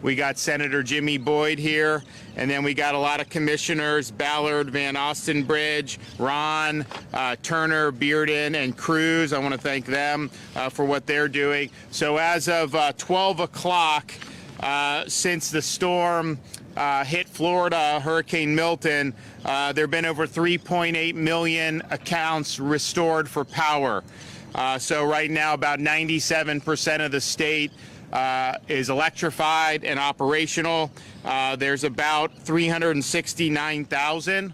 We got Senator Jimmy Boyd here, and then we got a lot of commissioners, Ballard, Van Ostenbridge, Ron, Turner, Bearden, and Cruz. I want to thank them for what they're doing. So as of 12 o'clock, since the storm hit Florida, Hurricane Milton, there have been over 3.8 million accounts restored for power. So right now, about 97% of the state is electrified and operational. There's about 369,000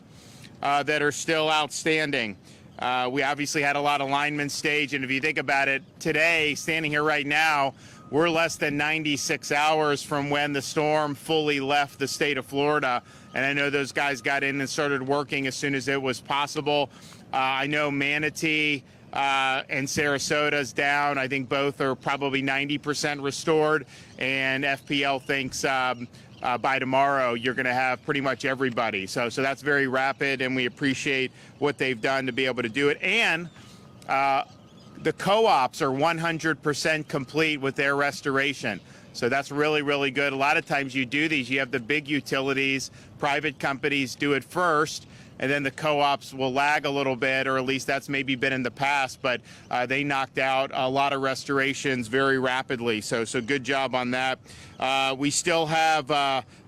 that are still outstanding. We obviously had a lot of linemen staged, and if you think about it, today, standing here right now, we're less than 96 hours from when the storm fully left the state of Florida. And I know those guys got in and started working as soon as it was possible. I know Manatee and Sarasota's down. I think both are probably 90% restored, and FPL thinks by tomorrow you're going to have pretty much everybody. So that's very rapid, and we appreciate what they've done to be able to do it. And the co-ops are 100% complete with their restoration. So that's really, really good. A lot of times you do these, you have the big utilities, private companies do it first, and then the co-ops will lag a little bit, or at least that's maybe been in the past, but they knocked out a lot of restorations very rapidly. So good job on that. We still have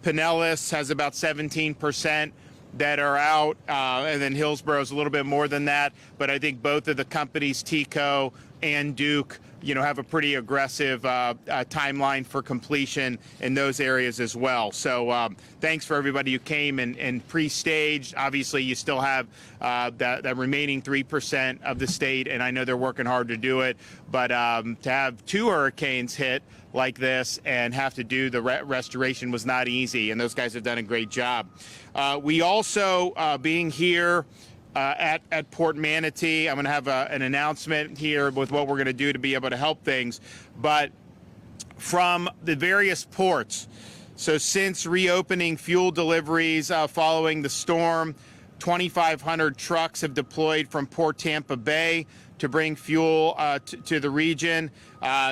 Pinellas has about 17% that are out, and then Hillsboro's a little bit more than that. But I think both of the companies, TECO and Duke, have a pretty aggressive timeline for completion in those areas as well. So thanks for everybody who came and pre-staged. Obviously, you still have that remaining 3% of the state, and I know they're working hard to do it. But to have two hurricanes hit like this and have to do the restoration was not easy, and those guys have done a great job. We also, being here at Port Manatee, I'm going to have an announcement here with what we're going to do to be able to help things. But from the various ports, so since reopening fuel deliveries following the storm, 2,500 trucks have deployed from Port Tampa Bay to bring fuel to the region.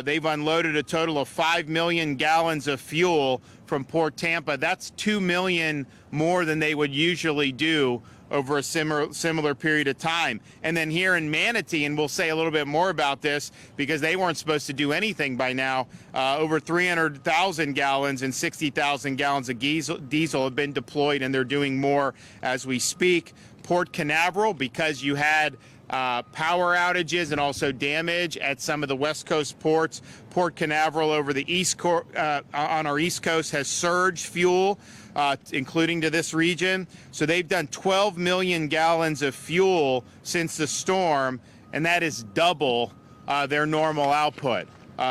They've unloaded a total of 5 million gallons of fuel from Port Tampa. That's 2 million more than they would usually do over a similar period of time. And then here in Manatee, and we'll say a little bit more about this because they weren't supposed to do anything by now, over 300,000 gallons and 60,000 gallons of diesel have been deployed, and they're doing more as we speak. Port Canaveral, because you had power outages and also damage at some of the West Coast ports. Port Canaveral over the on our East Coast has surged fuel, including to this region. So they've done 12 million gallons of fuel since the storm, and that is double their normal output.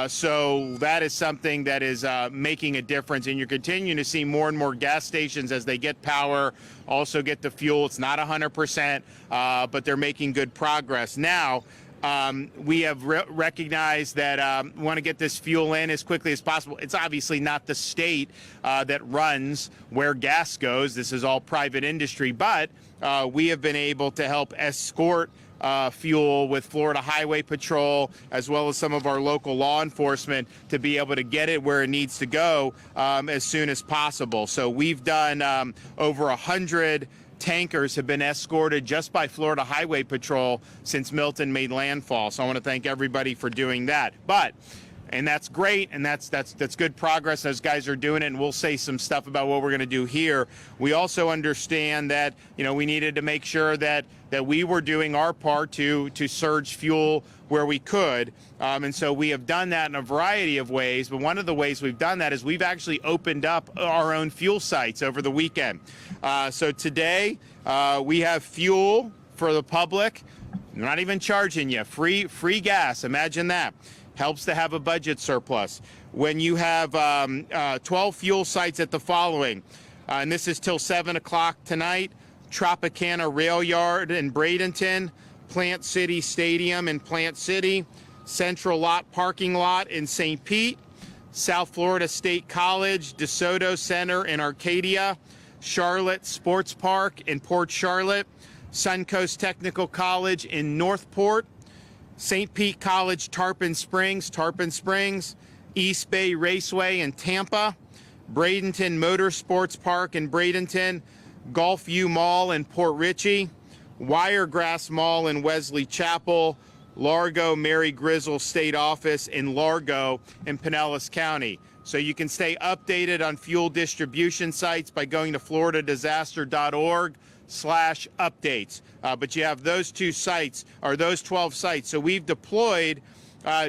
So that is something that is making a difference, and you're continuing to see more and more gas stations as they get power, also get the fuel. It's not 100%, but they're making good progress. Now, we have recognized that we want to get this fuel in as quickly as possible. It's obviously not the state that runs where gas goes. This is all private industry, but we have been able to help escort fuel with Florida Highway Patrol, as well as some of our local law enforcement, to be able to get it where it needs to go as soon as possible. So we've done over 100 tankers have been escorted just by Florida Highway Patrol since Milton made landfall. So I want to thank everybody for doing that. And that's great, and that's good progress. Those guys are doing it, and we'll say some stuff about what we're going to do here. We also understand that we needed to make sure that we were doing our part to surge fuel where we could, and so we have done that in a variety of ways. But one of the ways we've done that is we've actually opened up our own fuel sites over the weekend. So today we have fuel for the public. We're not even charging you, free gas. Imagine that. Helps to have a budget surplus. When you have 12 fuel sites at the following, and this is till 7 o'clock tonight: Tropicana Rail Yard in Bradenton, Plant City Stadium in Plant City, Central Lot Parking Lot in St. Pete, South Florida State College, DeSoto Center in Arcadia, Charlotte Sports Park in Port Charlotte, Suncoast Technical College in Northport, St. Pete College Tarpon Springs, East Bay Raceway in Tampa, Bradenton Motorsports Park in Bradenton, Gulfview Mall in Port Richey, Wiregrass Mall in Wesley Chapel, Largo Mary Grizzle State Office in Largo in Pinellas County. So you can stay updated on fuel distribution sites by going to floridadisaster.org/updates. But you have those two sites, or those 12 sites. So we've deployed,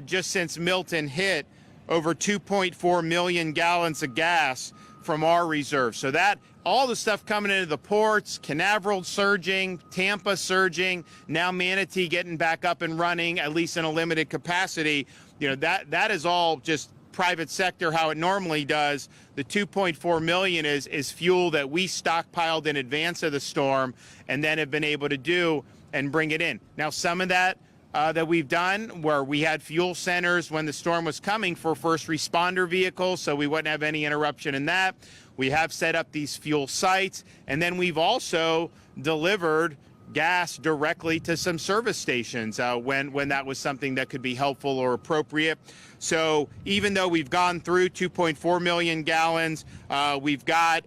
just since Milton hit, over 2.4 million gallons of gas from our reserve. So that, all the stuff coming into the ports, Canaveral surging, Tampa surging, now Manatee getting back up and running, at least in a limited capacity, you know, that is all just private sector, how it normally does. The 2.4 million is fuel that we stockpiled in advance of the storm and then have been able to do and bring it in. Now, some of that that we've done where we had fuel centers when the storm was coming for first responder vehicles, so we wouldn't have any interruption in that. We have set up these fuel sites, and then we've also delivered gas directly to some service stations when that was something that could be helpful or appropriate. So even though we've gone through 2.4 million gallons, we've got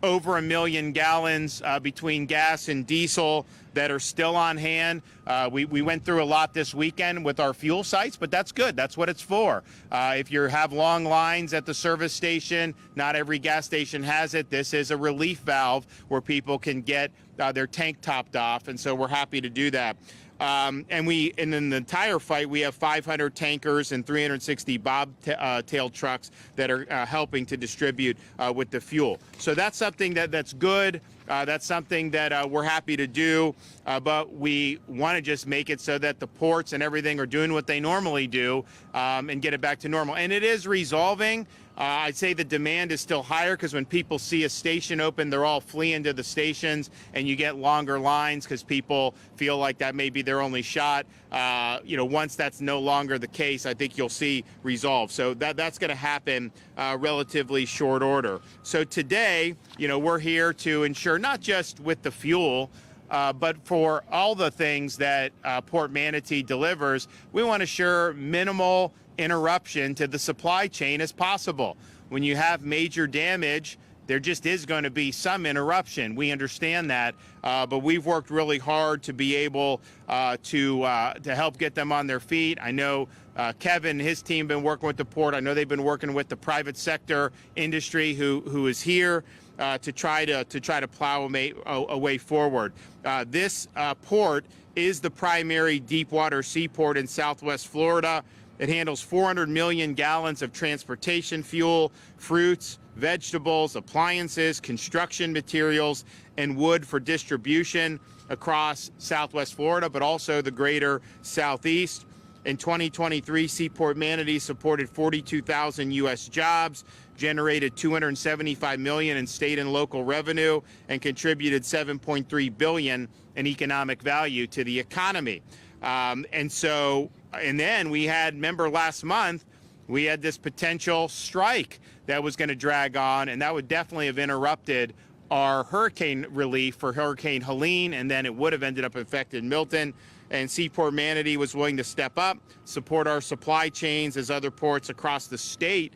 over 1 million gallons between gas and diesel that are still on hand. We went through a lot this weekend with our fuel sites, but that's good. That's what it's for. If you have long lines at the service station, not every gas station has it. This is a relief valve where people can get their tank topped off, and so we're happy to do that. And in the entire fight, we have 500 tankers and 360 bobtail trucks that are helping to distribute with the fuel. So that's something that's good. That's something that we're happy to do, but we want to just make it so that the ports and everything are doing what they normally do and get it back to normal. And it is resolving. I'd say the demand is still higher because when people see a station open, they're all fleeing to the stations, and you get longer lines because people feel like that may be their only shot. You know, once that's no longer the case, I think you'll see resolve. So that's going to happen relatively short order. So today, you know, we're here to ensure not just with the fuel, but for all the things that Port Manatee delivers, we want to ensure minimal interruption to the supply chain as possible. When you have major damage, there just is going to be some interruption. We understand that, but we've worked really hard to be able to help get them on their feet. I know Kevin and his team have been working with the port. I know they've been working with the private sector industry who is here to try to plow a way forward. This port is the primary deep water seaport in Southwest Florida. It handles 400 million gallons of transportation fuel, fruits, vegetables, appliances, construction materials, and wood for distribution across Southwest Florida, but also the greater Southeast. In 2023, SeaPort Manatee supported 42,000 U.S. jobs, generated $275 million in state and local revenue, and contributed $7.3 billion in economic value to the economy. And then we had, remember last month, we had this potential strike that was going to drag on, and that would definitely have interrupted our hurricane relief for Hurricane Helene, and then it would have ended up affecting Milton. And SeaPort Manatee was willing to step up, support our supply chains as other ports across the state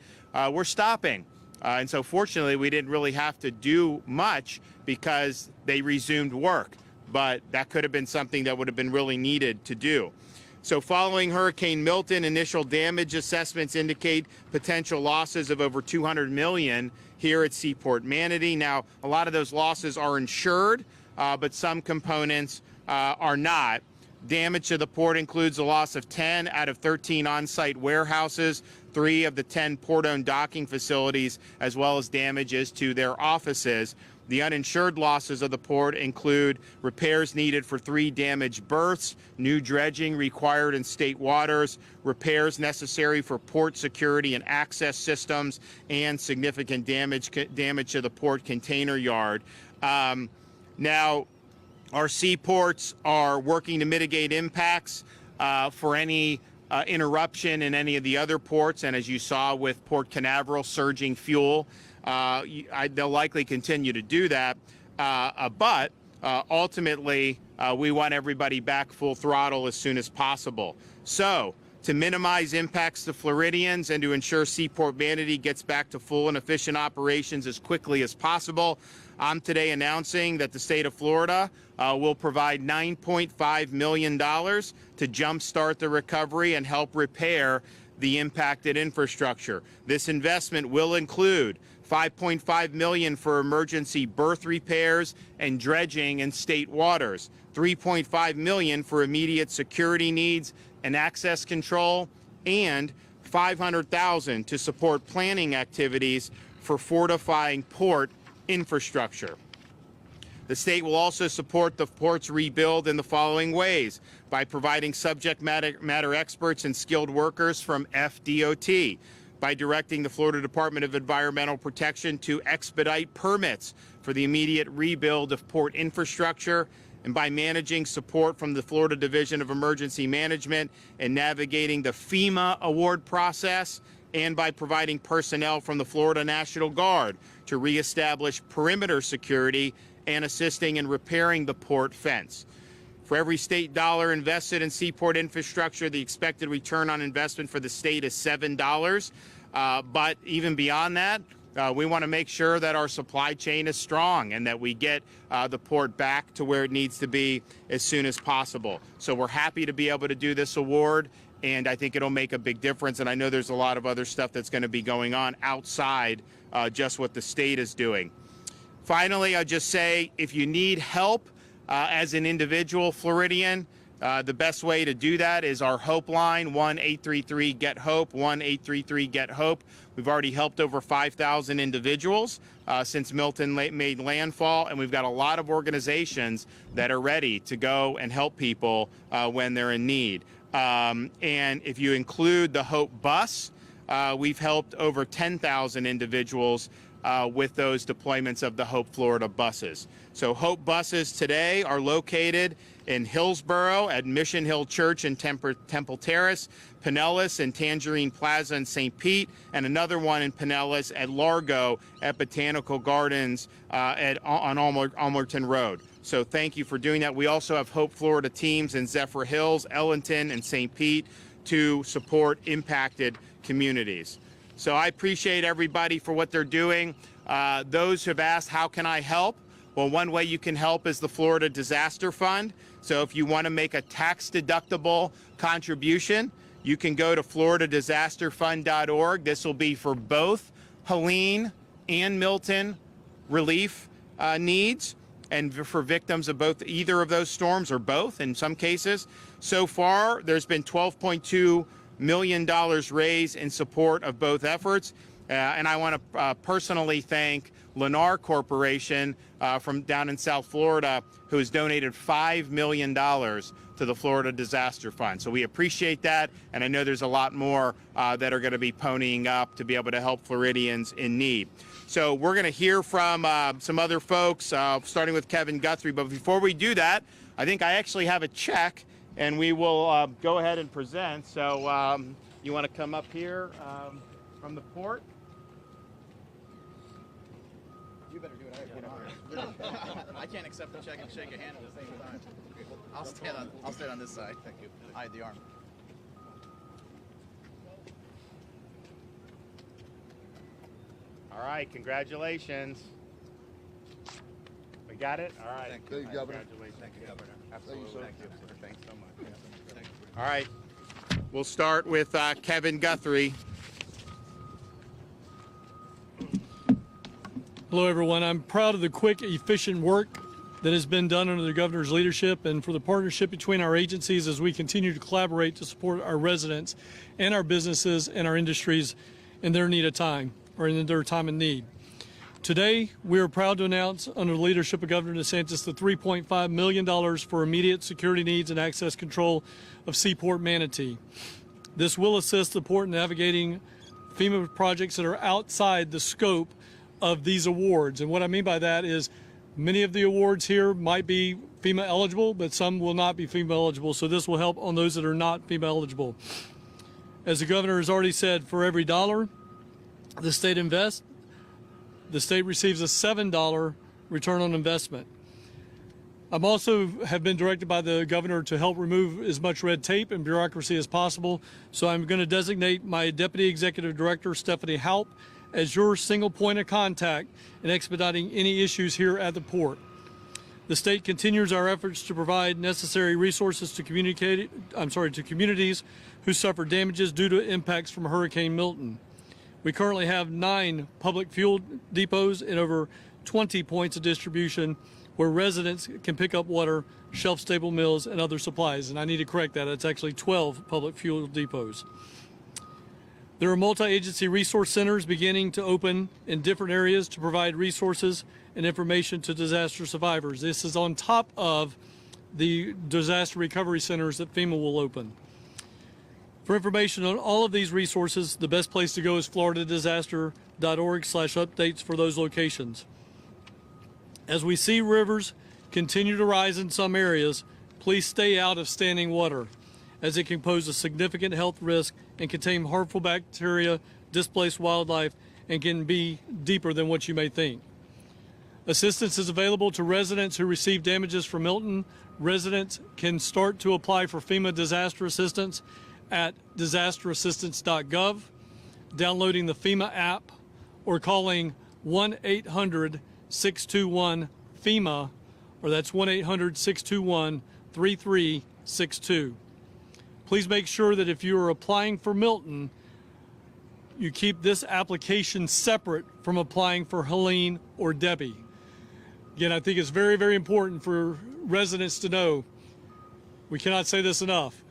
were stopping. And so fortunately, we didn't really have to do much because they resumed work. But that could have been something that would have been really needed to do. So following Hurricane Milton, initial damage assessments indicate potential losses of over $200 million here at SeaPort Manatee. Now, a lot of those losses are insured, but some components are not. Damage to the port includes the loss of 10 out of 13 on-site warehouses, 3 of the 10 port-owned docking facilities, as well as damages to their offices. The uninsured losses of the port include repairs needed for 3 damaged berths, new dredging required in state waters, repairs necessary for port security and access systems, and significant damage to the port container yard. Now, our seaports are working to mitigate impacts for any interruption in any of the other ports, and as you saw with Port Canaveral surging fuel, they'll likely continue to do that, but ultimately we want everybody back full throttle as soon as possible. So To minimize impacts to Floridians and to ensure SeaPort Manatee gets back to full and efficient operations as quickly as possible, I'm today announcing that the state of Florida will provide $9.5 million to jumpstart the recovery and help repair the impacted infrastructure. This investment will include $5.5 million for emergency berth repairs and dredging in state waters, $3.5 million for immediate security needs and access control, and $500,000 to support planning activities for fortifying port infrastructure. The state will also support the port's rebuild in the following ways: by providing subject matter experts and skilled workers from FDOT, by directing the Florida Department of Environmental Protection to expedite permits for the immediate rebuild of port infrastructure, and by managing support from the Florida Division of Emergency Management and navigating the FEMA award process, and by providing personnel from the Florida National Guard to reestablish perimeter security and assisting in repairing the port fence. For every state dollar invested in seaport infrastructure, the expected return on investment for the state is $7. But even beyond that, we want to make sure that our supply chain is strong and that we get the port back to where it needs to be as soon as possible. So we're happy to be able to do this award, and I think it'll make a big difference. And I know there's a lot of other stuff that's going to be going on outside just what the state is doing. Finally, I'll just say, if you need help as an individual Floridian, the best way to do that is our Hope line, 1-833-GET-HOPE, 1-833-GET-HOPE. We've already helped over 5,000 individuals since Milton made landfall, and we've got a lot of organizations that are ready to go and help people when they're in need. And if you include the Hope bus, we've helped over 10,000 individuals with those deployments of the Hope Florida buses. So Hope buses today are located in Hillsborough at Mission Hill Church in Temple Terrace, Pinellas and Tangerine Plaza in St. Pete, and another one in Pinellas at Largo at Botanical Gardens on Almerton Road. So thank you for doing that. We also have Hope Florida teams in Zephyr Hills, Ellington, and St. Pete to support impacted communities. So I appreciate everybody for what they're doing. Those who have asked, how can I help? Well, one way you can help is the Florida Disaster Fund. So if you want to make a tax-deductible contribution, you can go to floridadisasterfund.org. This will be for both Helene and Milton relief needs, and for victims of either of those storms, or both in some cases. So far, there's been $12.2 million raised in support of both efforts. And I want to personally thank Lennar Corporation from down in South Florida, who has donated $5 million to the Florida Disaster Fund. So we appreciate that, and I know there's a lot more that are going to be ponying up to be able to help Floridians in need. So we're going to hear from some other folks, starting with Kevin Guthrie. But before we do that, I think I actually have a check, and we will go ahead and present. So you want to come up here from the port? You better do it. I can't accept the check and shake a hand at the same time. I'll stand on this side. Thank you. I had the arm. All right, congratulations. We got it? All right. Thank you, Governor. Congratulations. Thank you, Governor. Absolutely. Thank you. Thanks so much. Thank you. All right. We'll start with Kevin Guthrie. Hello, everyone. I'm proud of the quick, efficient work that has been done under the governor's leadership and for the partnership between our agencies as we continue to collaborate to support our residents and our businesses and our industries in their need of time, or in their time of need. Today, we are proud to announce, under the leadership of Governor DeSantis, the $3.5 million for immediate security needs and access control of SeaPort Manatee. This will assist the port in navigating FEMA projects that are outside the scope of these awards. And what I mean by that is many of the awards here might be FEMA eligible, but some will not be FEMA eligible. So this will help on those that are not FEMA eligible. As the governor has already said, for every dollar the state invests, the state receives a $7 return on investment. I'm also have been directed by the governor to help remove as much red tape and bureaucracy as possible. So I'm going to designate my Deputy Executive Director, Stephanie Haupt, as your single point of contact in expediting any issues here at the port. The state continues our efforts to provide necessary resources to communities who suffer damages due to impacts from Hurricane Milton. We currently have 9 public fuel depots and over 20 points of distribution where residents can pick up water, shelf-stable meals, and other supplies. And I need to correct that. It's actually 12 public fuel depots. There are multi-agency resource centers beginning to open in different areas to provide resources and information to disaster survivors. This is on top of the disaster recovery centers that FEMA will open. For information on all of these resources, the best place to go is floridadisaster.org/updates for those locations. As we see rivers continue to rise in some areas, please stay out of standing water, as it can pose a significant health risk and contain harmful bacteria, displace wildlife, and can be deeper than what you may think. Assistance is available to residents who receive damages from Milton. Residents can start to apply for FEMA disaster assistance at disasterassistance.gov, downloading the FEMA app, or calling 1-800-621-FEMA, or that's 1-800-621-3362. Please make sure that if you are applying for Milton, you keep this application separate from applying for Helene or Debbie. Again, I think it's very, very important for residents to know, we cannot say this enough,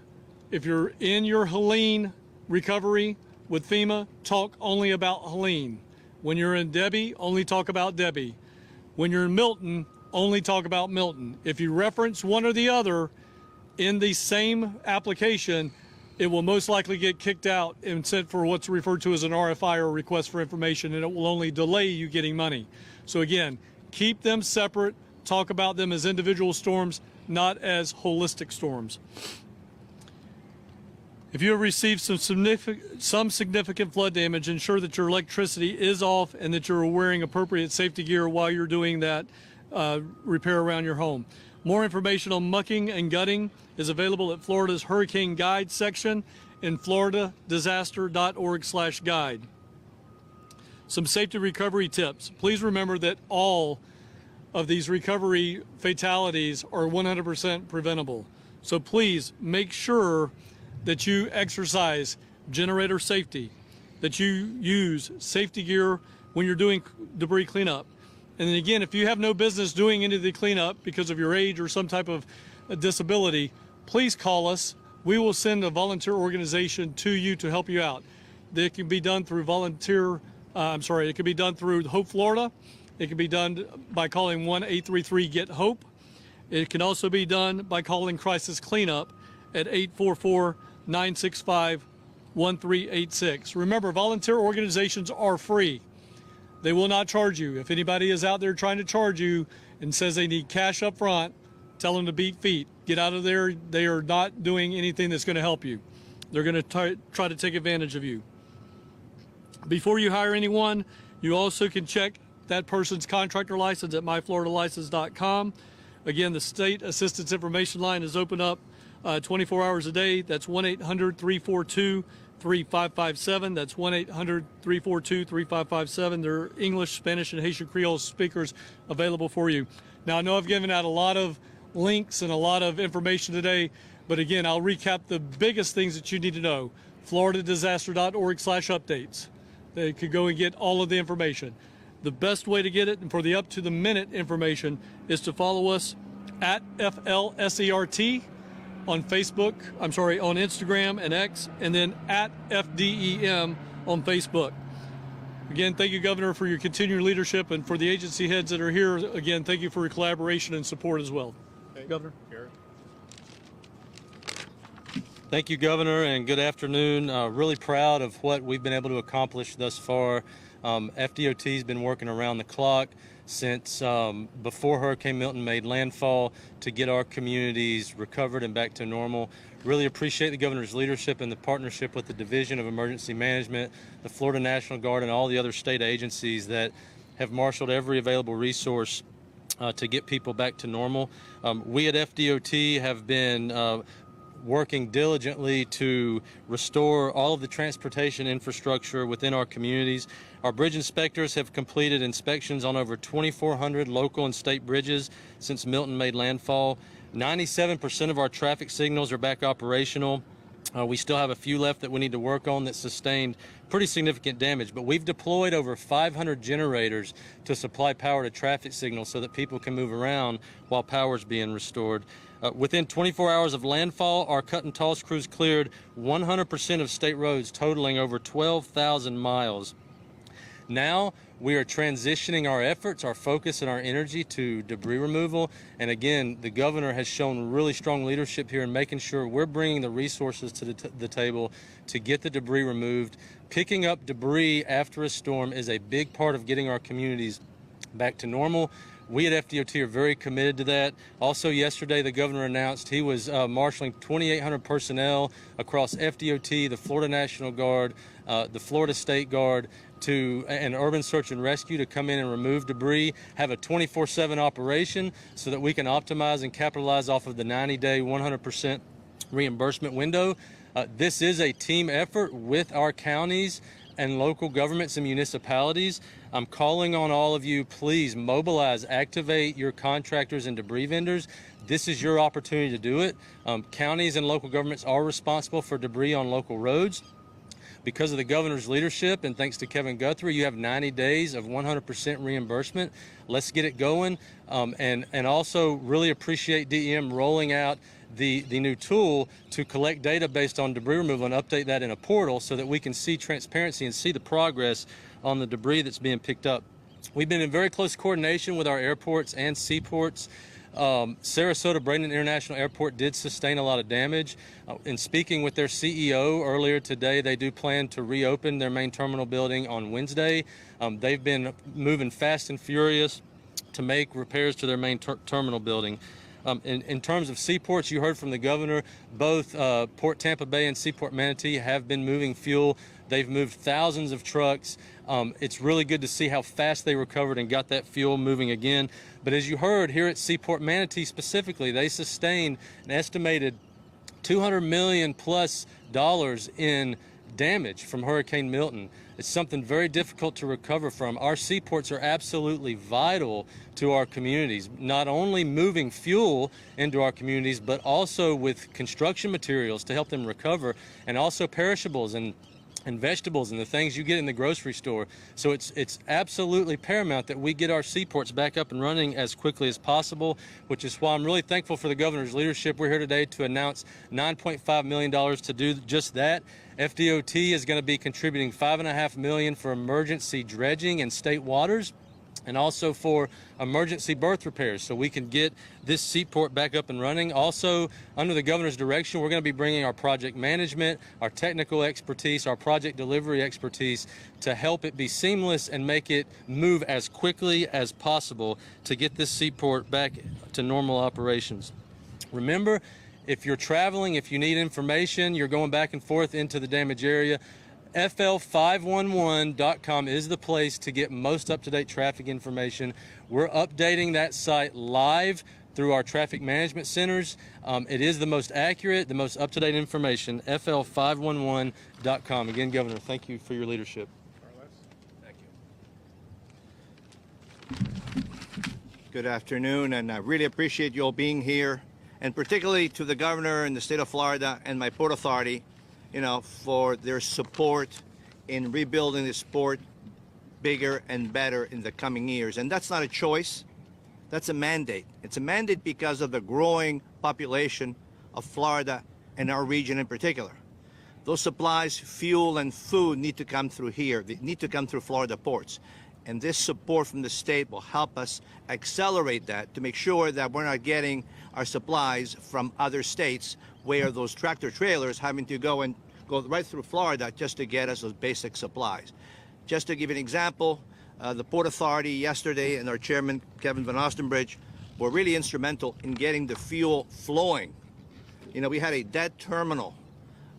if you're in your Helene recovery with FEMA, talk only about Helene. When you're in Debbie, only talk about Debbie. When you're in Milton, only talk about Milton. If you reference one or the other in the same application, it will most likely get kicked out and sent for what's referred to as an RFI, or request for information, and it will only delay you getting money. So again, keep them separate, talk about them as individual storms, not as holistic storms. If you have received some significant flood damage, ensure that your electricity is off and that you're wearing appropriate safety gear while you're doing that repair around your home. More information on mucking and gutting is available at Florida's Hurricane Guide section in floridadisaster.org/guide. Some safety recovery tips. Please remember that all of these recovery fatalities are 100% preventable. So please make sure that you exercise generator safety, that you use safety gear when you're doing debris cleanup. And then again, if you have no business doing any of the cleanup because of your age or some type of disability, please call us. We will send a volunteer organization to you to help you out. It can be done through it can be done through Hope Florida. It can be done by calling 1-833-GET-HOPE. It can also be done by calling Crisis Cleanup at 844-965-1386. Remember, volunteer organizations are free. They will not charge you. If anybody is out there trying to charge you and says they need cash up front, tell them to beat feet. Get out of there. They are not doing anything that's going to help you. They're going to try to take advantage of you. Before you hire anyone, you also can check that person's contractor license at myfloridalicense.com. Again, the state assistance information line is open up 24 hours a day. That's 1-800-342-3557. That's 1-800-342-3557. There are English, Spanish, and Haitian Creole speakers available for you. Now, I know I've given out a lot of links and a lot of information today, but again, I'll recap the biggest things that you need to know. floridadisaster.org/updates. They could go and get all of the information. The best way to get it, and for the up-to-the-minute information, is to follow us at FLSERT on Facebook, on Instagram and X, and then at FDEM on Facebook. Again, thank you, Governor, for your continued leadership, and for the agency heads that are here, again, thank you for your collaboration and support as well. Governor. Thank you, Governor, and good afternoon. Really proud of what we've been able to accomplish thus far. FDOT has been working around the clock since before Hurricane Milton made landfall to get our communities recovered and back to normal. Really appreciate the Governor's leadership and the partnership with the Division of Emergency Management, the Florida National Guard, and all the other state agencies that have marshaled every available resource to get people back to normal. We at FDOT have been working diligently to restore all of the transportation infrastructure within our communities. Our bridge inspectors have completed inspections on over 2,400 local and state bridges since Milton made landfall. 97% of our traffic signals are back operational. We still have a few left that we need to work on that sustained pretty significant damage, but we've deployed over 500 generators to supply power to traffic signals so that people can move around while power is being restored. Within 24 hours of landfall, our cut and toss crews cleared 100% of state roads, totaling over 12,000 miles. Now we are transitioning our efforts, our focus, and our energy to debris removal. And again, the governor has shown really strong leadership here in making sure we're bringing the resources to the table to get the debris removed. Picking up debris after a storm is a big part of getting our communities back to normal. We at FDOT are very committed to that. Also yesterday, the governor announced he was marshaling 2,800 personnel across FDOT, the Florida National Guard, the Florida State Guard, to an urban search and rescue to come in and remove debris, have a 24/7 operation so that we can optimize and capitalize off of the 90-day 100% reimbursement window. This is a team effort with our counties and local governments and municipalities. I'm calling on all of you, please mobilize, activate your contractors and debris vendors. This is your opportunity to do it. Counties and local governments are responsible for debris on local roads. Because of the governor's leadership and thanks to Kevin Guthrie, you have 90 days of 100% reimbursement. Let's get it going. And also really appreciate DEM rolling out the new tool to collect data based on debris removal and update that in a portal so that we can see transparency and see the progress on the debris that's being picked up. We've been in very close coordination with our airports and seaports. Sarasota Bradenton International Airport did sustain a lot of damage. In speaking with their CEO earlier today, they do plan to reopen their main terminal building on Wednesday. They've been moving fast and furious to make repairs to their main terminal building. In terms of seaports, you heard from the governor, both Port Tampa Bay and SeaPort Manatee have been moving fuel. They've moved thousands of trucks. It's really good to see how fast they recovered and got that fuel moving again. But as you heard here at SeaPort Manatee specifically, they sustained an estimated $200 million plus in damage from Hurricane Milton. It's something very difficult to recover from. Our seaports are absolutely vital to our communities, not only moving fuel into our communities, but also with construction materials to help them recover, and also perishables and vegetables and the things you get in the grocery store. So it's absolutely paramount that we get our seaports back up and running as quickly as possible, which is why I'm really thankful for the governor's leadership. We're here today to announce $9.5 million to do just that. FDOT is going to be contributing $5.5 million for emergency dredging in state waters, and also for emergency berth repairs so we can get this seaport back up and running. Also, under the governor's direction, we're going to be bringing our project management, our technical expertise, our project delivery expertise to help it be seamless and make it move as quickly as possible to get this seaport back to normal operations. Remember, if you're traveling, if you need information, you're going back and forth into the damage area, FL511.com is the place to get most up-to-date traffic information. We're updating that site live through our traffic management centers. It is the most accurate, the most up-to-date information, FL511.com. Again, Governor, thank you for your leadership. Thank you. Good afternoon, and I really appreciate you all being here, and particularly to the governor and the state of Florida and my Port Authority, for their support in rebuilding this port bigger and better in the coming years. And that's not a choice, that's a mandate. It's a mandate because of the growing population of Florida and our region in particular. Those supplies, fuel and food, need to come through here. They need to come through Florida ports. And this support from the state will help us accelerate that to make sure that we're not getting our supplies from other states where those tractor trailers having to go right through Florida just to get us those basic supplies. Just to give you an example, the Port Authority yesterday and our chairman, Kevin Van Ostenbridge, were really instrumental in getting the fuel flowing. We had a dead terminal.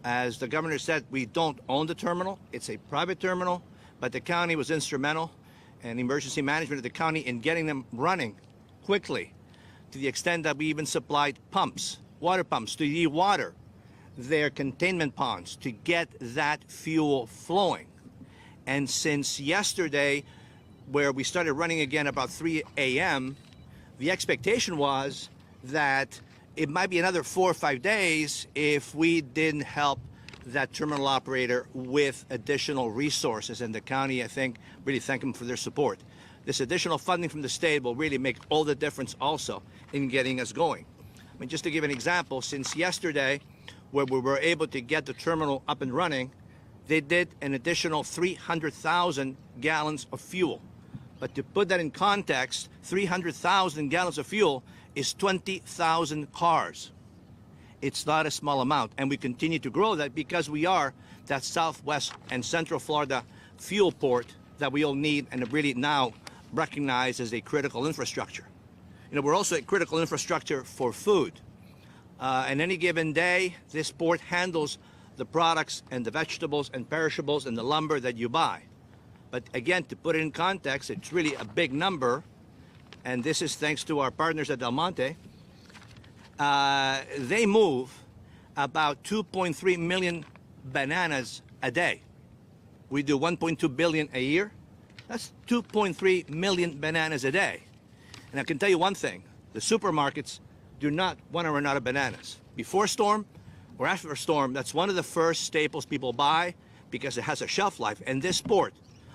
As the governor said, we don't own the terminal. It's a private terminal, but the county was instrumental and emergency management of the county in getting them running quickly, to the extent that we even supplied pumps, water pumps, to de-water their containment ponds to get that fuel flowing. And since yesterday, where we started running again about 3 a.m., the expectation was that it might be another 4 or 5 days if we didn't help that terminal operator with additional resources. And the county, I think, really thank them for their support. This additional funding from the state will really make all the difference also in getting us going. I mean, just to give an example, since yesterday, where we were able to get the terminal up and running, they did an additional 300,000 gallons of fuel. But to put that in context, 300,000 gallons of fuel is 20,000 cars. It's not a small amount, and we continue to grow that because we are that Southwest and Central Florida fuel port that we all need and really now recognize as a critical infrastructure. You know, we're also a critical infrastructure for food. On any given day, this port handles the products and the vegetables and perishables and the lumber that you buy. But again, to put it in context, it's really a big number, and this is thanks to our partners at Del Monte. They move about 2.3 million bananas a day. We do 1.2 billion a year. That's 2.3 million bananas a day. And I can tell you one thing, the supermarkets do not want to run out of bananas. Before storm or after a storm, that's one of the first staples people buy because it has a shelf life. And this port,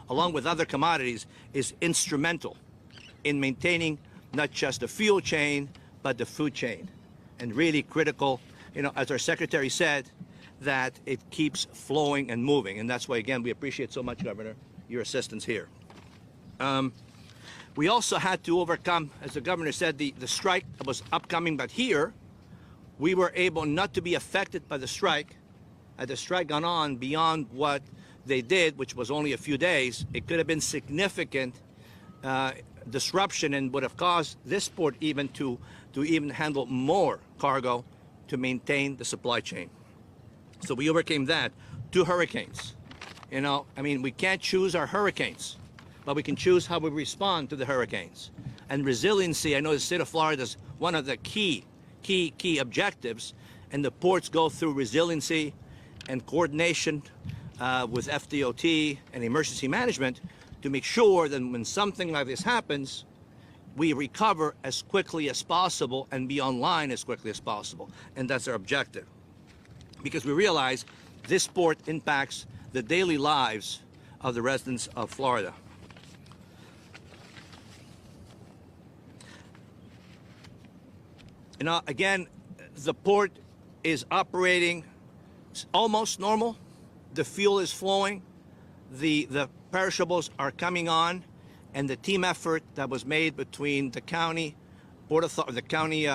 along with other commodities, is instrumental in maintaining not just the fuel chain, but the food chain. And really critical, you know, as our secretary said, that it keeps flowing and moving. And that's why, again, we appreciate so much, Governor, your assistance here. We also had to overcome, as the governor said, the strike that was upcoming, but here we were able not to be affected by the strike. Had the strike gone on beyond what they did, which was only a few days, it could have been significant disruption and would have caused this port even to even handle more cargo to maintain the supply chain. So we overcame that. 2 hurricanes. You know, I mean, we can't choose our hurricanes, but we can choose how we respond to the hurricanes. And resiliency, I know the state of Florida is one of the key objectives, and the ports go through resiliency and coordination with FDOT and emergency management to make sure that when something like this happens, we recover as quickly as possible and be online as quickly as possible. And that's our objective. Because we realize this port impacts the daily lives of the residents of Florida. You know, again, the port is operating almost normal. The fuel is flowing. The perishables are coming on, and the team effort that was made between the county, the county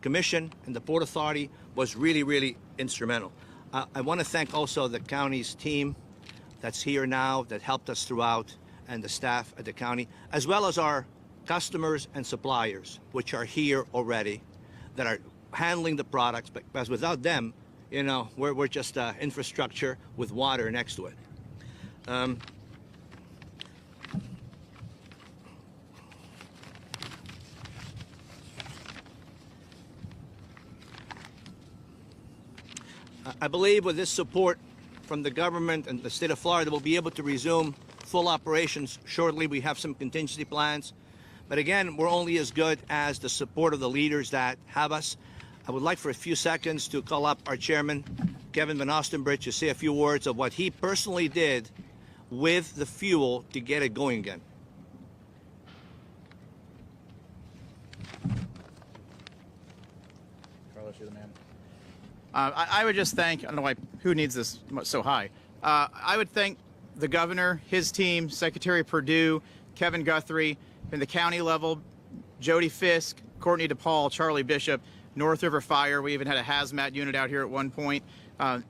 commission, and the Port Authority was really, really instrumental. I want to thank also the county's team that's here now that helped us throughout, and the staff at the county, as well as our customers and suppliers, which are here already, that are handling the products, because without them, you know, we're just infrastructure with water next to it. I believe with this support from the government and the state of Florida, we'll be able to resume full operations shortly. We have some contingency plans. But again, we're only as good as the support of the leaders that have us. I would like for a few seconds to call up our chairman, Kevin Van Ostenbridge, to say a few words of what he personally did with the fuel to get it going again. Carlos, you're the man. I would just thank, I don't know why, who needs this so high? I would thank the governor, his team, Secretary Perdue, Kevin Guthrie, from the county level, Jody Fisk, Courtney DePaul, Charlie Bishop, North River Fire. We even had a hazmat unit out here at one point.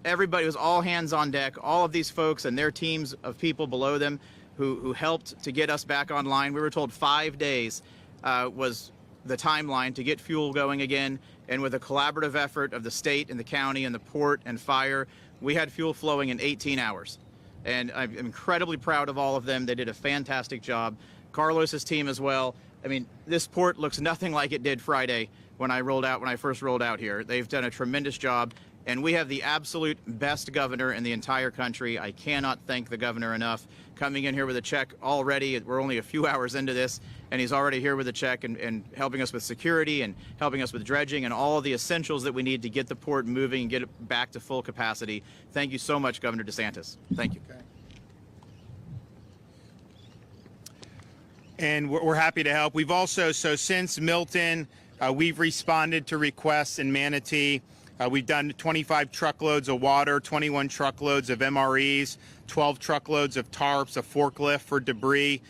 Everybody was all hands on deck, all of these folks and their teams of people below them who helped to get us back online. We were told 5 days was the timeline to get fuel going again. And with a collaborative effort of the state and the county and the port and fire, we had fuel flowing in 18 hours. And I'm incredibly proud of all of them. They did a fantastic job. Carlos's team as well. I mean, this port looks nothing like it did Friday when I first rolled out here. They've done a tremendous job, and we have the absolute best governor in the entire country. I cannot thank the governor enough. Coming in here with a check already, we're only a few hours into this, and he's already here with a check and helping us with security and helping us with dredging and all of the essentials that we need to get the port moving and get it back to full capacity. Thank you so much, Governor DeSantis. Thank you. Okay. And we're happy to help. We've also, so since Milton, we've responded to requests in Manatee. We've done 25 truckloads of water, 21 truckloads of MREs, 12 truckloads of tarps, a forklift for debris,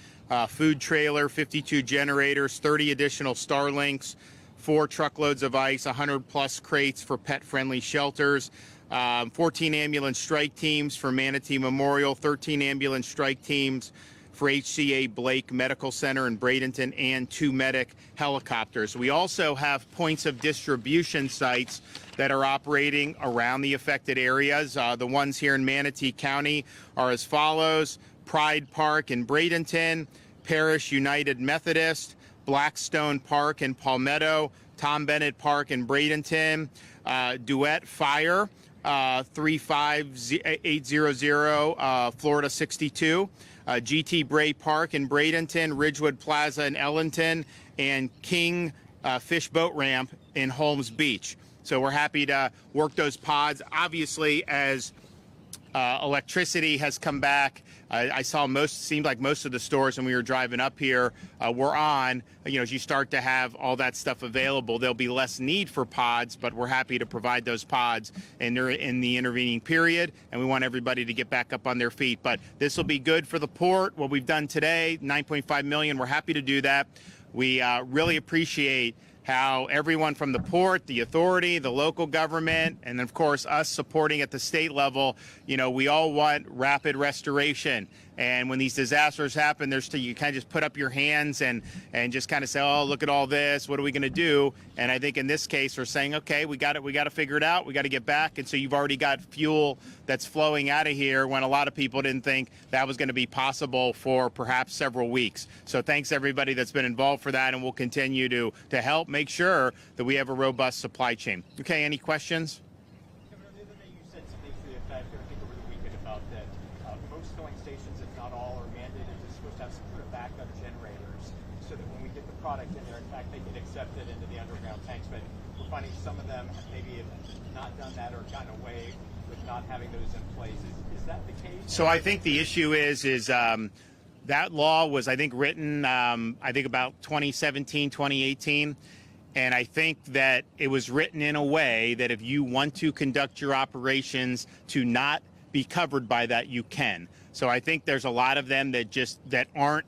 food trailer, 52 generators, 30 additional Starlinks, 4 truckloads of ice, 100 plus crates for pet-friendly shelters, 14 ambulance strike teams for Manatee Memorial, 13 ambulance strike teams for HCA Blake Medical Center in Bradenton, and 2 medic helicopters. We also have points of distribution sites that are operating around the affected areas. The ones here in Manatee County are as follows: Pride Park in Bradenton, Parish United Methodist, Blackstone Park in Palmetto, Tom Bennett Park in Bradenton, Duet Fire, 35800 Florida 62, GT Bray Park in Bradenton, Ridgewood Plaza in Ellington, and King Fish Boat Ramp in Holmes Beach. So we're happy to work those pods. Obviously, as electricity has come back, I saw seemed like most of the stores when we were driving up here were on. You know, as you start to have all that stuff available, there'll be less need for pods, but we're happy to provide those pods in the intervening period, and we want everybody to get back up on their feet. But this will be good for the port. What we've done today, $9.5 million, we're happy to do that. We really appreciate how everyone from the port, the authority, the local government, and of course us supporting at the state level, you know, we all want rapid restoration. And when these disasters happen, you kind of just put up your hands and just kind of say, oh, look at all this. What are we going to do? And I think in this case, we're saying, okay, we got to figure it out. We got to get back. And so you've already got fuel that's flowing out of here when a lot of people didn't think that was going to be possible for perhaps several weeks. So thanks everybody that's been involved for that, and we'll continue to help make sure that we have a robust supply chain. Okay, any questions? Governor, the other day you said something to the effect, I think over the weekend, about that most filling stations, if not all, are mandated to supposed to have some sort of backup generators so that when we get the product in there, in fact, they get accepted into the underground tanks. But we're finding some of them maybe have not done that or gotten away with not having those in place. Is that the case? So I think the issue is that law was, I think, written, I think about 2017, 2018. And I think that it was written in a way that if you want to conduct your operations to not be covered by that, you can. So I think there's a lot of them that aren't,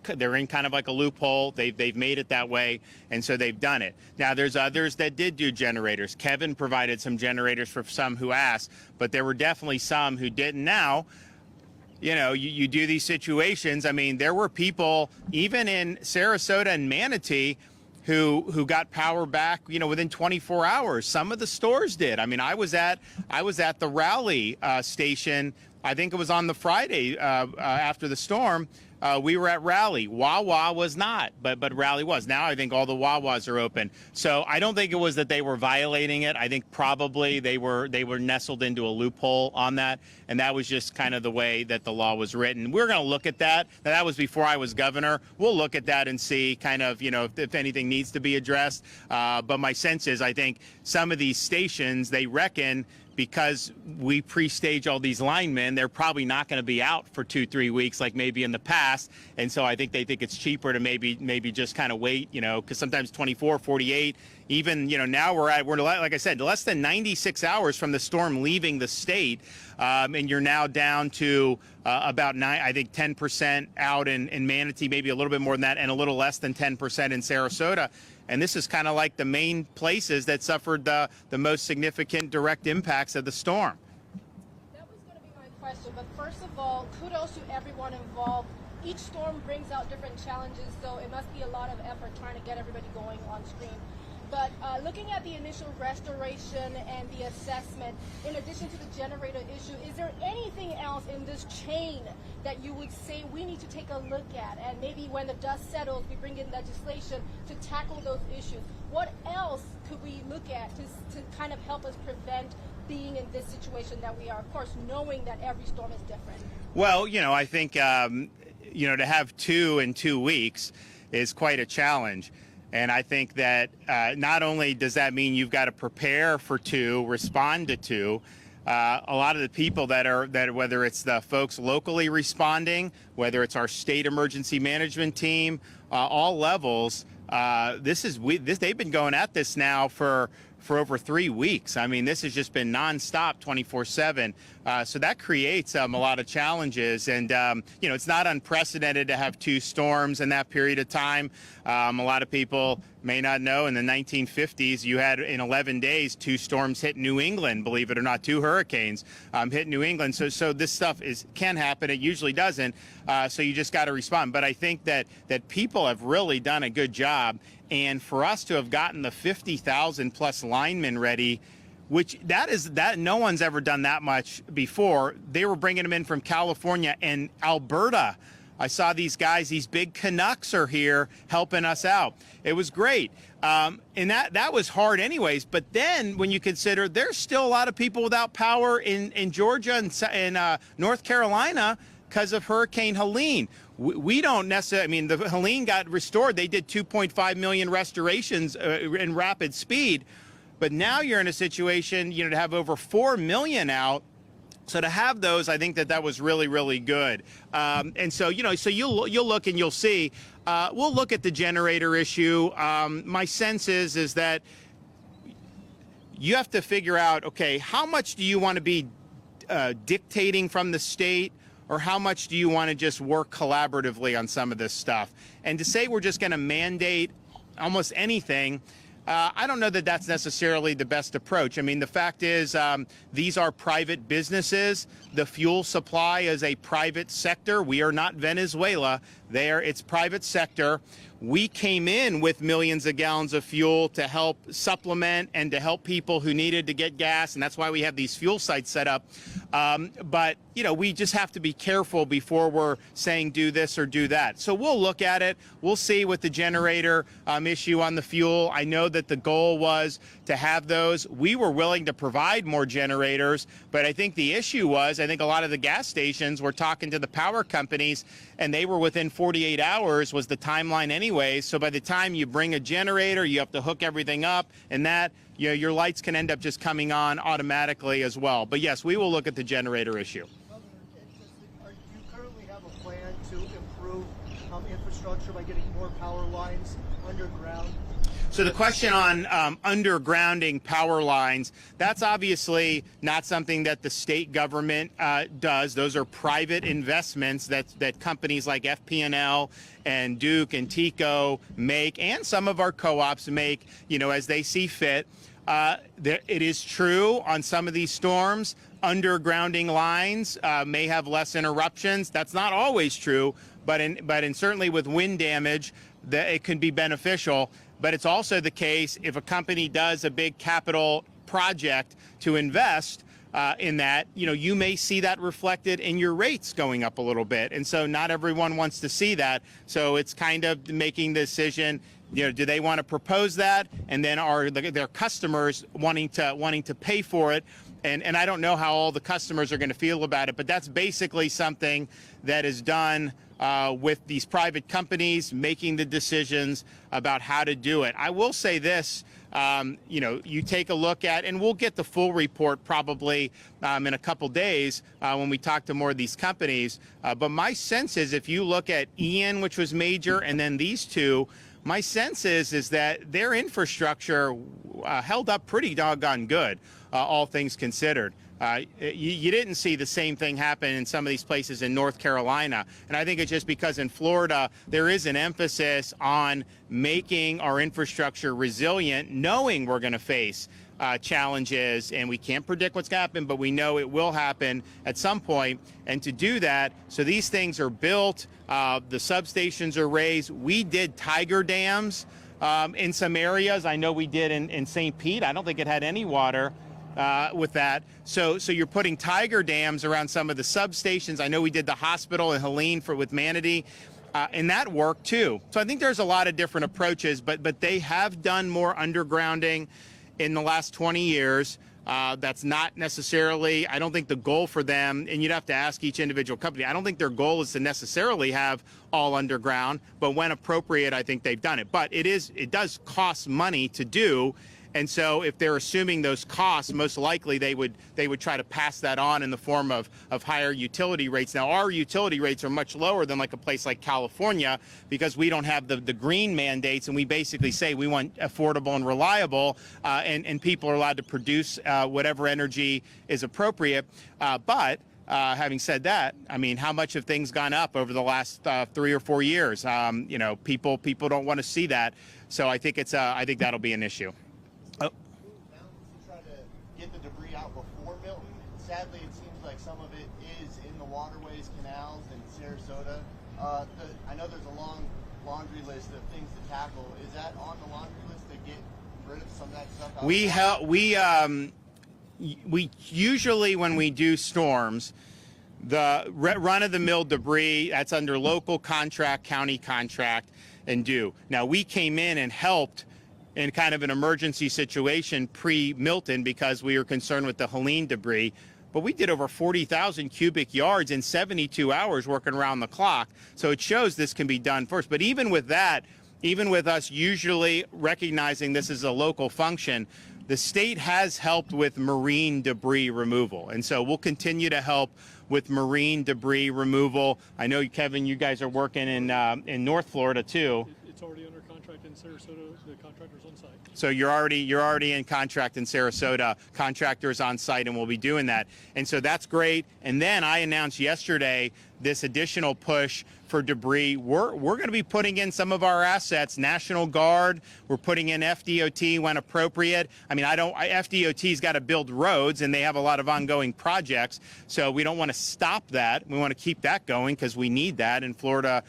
they're in kind of like a loophole. They've made it that way, and so they've done it. Now there's others that did do generators. Kevin provided some generators for some who asked, but there were definitely some who didn't. Now, you know, you do these situations. I mean, there were people even in Sarasota and Manatee who got power back, you know, within 24 hours. Some of the stores did. I mean, I was at the Raleigh station. I think it was on the Friday after the storm. We were at Raleigh. Wawa was not, but Raleigh was. Now I think all the Wawas are open. So I don't think it was that they were violating it. I think probably they were nestled into a loophole on that, and that was just kind of the way that the law was written. We're going to look at that. Now, that was before I was governor. We'll look at that and see kind of, you know, if anything needs to be addressed. But my sense is I think some of these stations, they reckon, because we pre-stage all these linemen, they're probably not going to be out for 2-3 weeks like maybe in the past. And so I think they think it's cheaper to maybe just kind of wait, you know, because sometimes 24, 48, even, you know, now we're like I said, less than 96 hours from the storm leaving the state. And you're now down to about 10% out in Manatee, maybe a little bit more than that, and a little less than 10% in Sarasota. And this is kind of like the main places that suffered the most significant direct impacts of the storm. That was going to be my question, but first of all, kudos to everyone involved. Each storm brings out different challenges, so it must be a lot of effort trying to get everybody going on stream. but looking at the initial restoration and the assessment, in addition to the generator issue, is there anything else in this chain that you would say we need to take a look at? And maybe when the dust settles, we bring in legislation to tackle those issues. What else could we look at to kind of help us prevent being in this situation that we are, of course, knowing that every storm is different? Well, I think, to have 2 in 2 weeks is quite a challenge. And I think that not only does that mean you've got to prepare for 2, respond to 2, a lot of the people that whether it's the folks locally responding, whether it's our state emergency management team, all levels, they've been going at this now for over 3 weeks. I mean, this has just been nonstop 24/7. So that creates a lot of challenges. And, it's not unprecedented to have 2 storms in that period of time. A lot of people may not know in the 1950s, you had in 11 days 2 storms hit New England, believe it or not, 2 hurricanes hit New England. So this stuff can happen. It usually doesn't. So you just got to respond. But I think that people have really done a good job. And for us to have gotten the 50,000 plus linemen ready, which that no one's ever done that much before. They were bringing them in from California and Alberta. I saw these guys, these big Canucks are here helping us out. It was great. And that was hard anyways. But then when you consider there's still a lot of people without power in Georgia and North Carolina because of Hurricane Helene. We don't necessarily, I mean, the Helene got restored. They did 2.5 million restorations in rapid speed. But now you're in a situation, to have over 4 million out. So to have those, I think that was really, really good. And so, so you'll look and you'll see. We'll look at the generator issue. My sense is that you have to figure out, okay, how much do you want to be dictating from the state? Or how much do you want to just work collaboratively on some of this stuff? And to say we're just going to mandate almost anything, I don't know that that's necessarily the best approach. I mean, the fact is these are private businesses. The fuel supply is a private sector. We are not Venezuela. It's private sector. We came in with millions of gallons of fuel to help supplement and to help people who needed to get gas, and that's why we have these fuel sites set up. But, we just have to be careful before we're saying do this or do that. So we'll look at it. We'll see with the generator issue on the fuel. I know that the goal was to have those. We were willing to provide more generators, but I think the issue was, I think a lot of the gas stations were talking to the power companies, and they were within 48 hours was the timeline anyway. So by the time you bring a generator, you have to hook everything up, and that, your lights can end up just coming on automatically as well. But yes, we will look at the generator issue. Do you currently have a plan to improve infrastructure by getting more power lines underground? So the question on undergrounding power lines, that's obviously not something that the state government does. Those are private investments that companies like FP&L and Duke and TECO make, and some of our co-ops make, as they see fit. It is true on some of these storms, undergrounding lines may have less interruptions. That's not always true, but certainly with wind damage, it can be beneficial. But it's also the case if a company does a big capital project to invest in that, you may see that reflected in your rates going up a little bit. And so not everyone wants to see that. So it's kind of making the decision, do they want to propose that? And then are their customers wanting to pay for it? And I don't know how all the customers are going to feel about it, but that's basically something that is done with these private companies making the decisions about how to do it. I will say this, you take a look at, and we'll get the full report probably in a couple days when we talk to more of these companies. But my sense is if you look at Ian, which was major, and then these two, my sense is that their infrastructure held up pretty doggone good, all things considered. You didn't see the same thing happen in some of these places in North Carolina. And I think it's just because in Florida, there is an emphasis on making our infrastructure resilient, knowing we're going to face challenges, and we can't predict what's going to happen, but we know it will happen at some point. And to do that, so these things are built, the substations are raised. We did tiger dams in some areas. I know we did in St. Pete. I don't think it had any water with that. So you're putting tiger dams around some of the substations. I know we did the hospital in Helene with Manatee. And that worked too. So I think there's a lot of different approaches, but they have done more undergrounding in the last 20 years. That's not necessarily, I don't think the goal for them, and you'd have to ask each individual company, I don't think their goal is to necessarily have all underground, but when appropriate, I think they've done it. But it does cost money to do. And so if they're assuming those costs, most likely they would try to pass that on in the form of higher utility rates. Now, our utility rates are much lower than like a place like California because we don't have the green mandates, and we basically say we want affordable and reliable, and people are allowed to produce whatever energy is appropriate. But having said that, I mean, how much have things gone up over the last 3 or 4 years? You know, people don't want to see that. So I think I think that'll be an issue. To try to get the debris out before Milton. Sadly, it seems like some of it is in the waterways, canals, and Sarasota. I know there's a long laundry list of things to tackle. Is that on the laundry list to get rid of some of that stuff? We usually, when we do storms, the run-of-the-mill debris, that's under local contract, county contract, and due. Now, we came in and helped in kind of an emergency situation pre-Milton because we were concerned with the Helene debris. But we did over 40,000 cubic yards in 72 hours working around the clock. So it shows this can be done first. But even with that, even with us usually recognizing this is a local function, the state has helped with marine debris removal. And so we'll continue to help with marine debris removal. I know, Kevin, you guys are working in North Florida too. It's already under contract in Sarasota. The contractor's on site. So you're already in contract in Sarasota. Contractors on site, and we'll be doing that. And so that's great. And then I announced yesterday this additional push for debris. We're going to be putting in some of our assets. National Guard. We're putting in FDOT when appropriate. I mean, FDOT's got to build roads, and they have a lot of ongoing projects. So we don't want to stop that. We want to keep that going because we need that, and Florida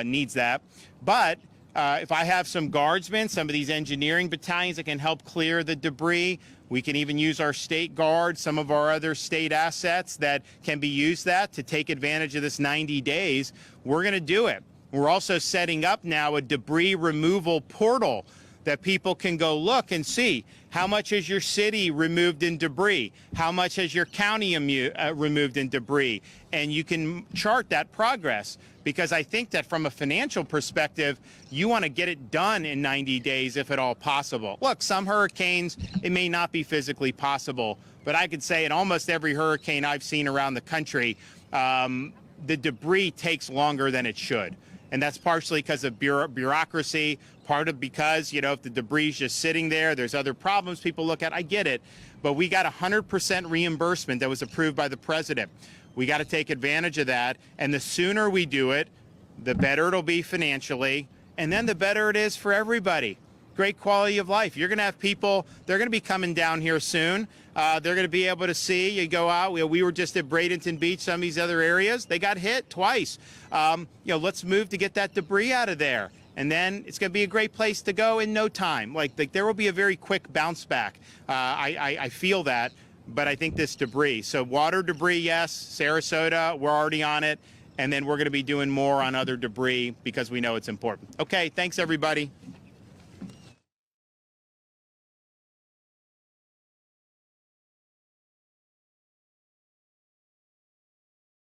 needs that. But if I have some guardsmen, some of these engineering battalions that can help clear the debris, we can even use our state guard, some of our other state assets that can be used to take advantage of this 90 days. We're going to do it. We're also setting up now a debris removal portal that people can go look and see how much has your city removed in debris, how much has your county removed in debris, and you can chart that progress. Because I think that from a financial perspective, you want to get it done in 90 days if at all possible. Look, some hurricanes, it may not be physically possible, but I could say in almost every hurricane I've seen around the country, the debris takes longer than it should. And that's partially because of bureaucracy, part of because, you know, if the debris is just sitting there, there's other problems people look at. I get it. But we got 100% reimbursement that was approved by the president. We got to take advantage of that. And the sooner we do it, the better it'll be financially. And then the better it is for everybody. Great quality of life. You're going to have people, they're going to be coming down here soon. They're going to be able to see, you go out. We were just at Bradenton Beach, some of these other areas. They got hit twice. You know, let's move to get that debris out of there. And then it's going to be a great place to go in no time. Like there will be a very quick bounce back. I feel that. But I think this debris. So water debris, yes. Sarasota, we're already on it. And then we're going to be doing more on other debris because we know it's important. Okay, thanks, everybody.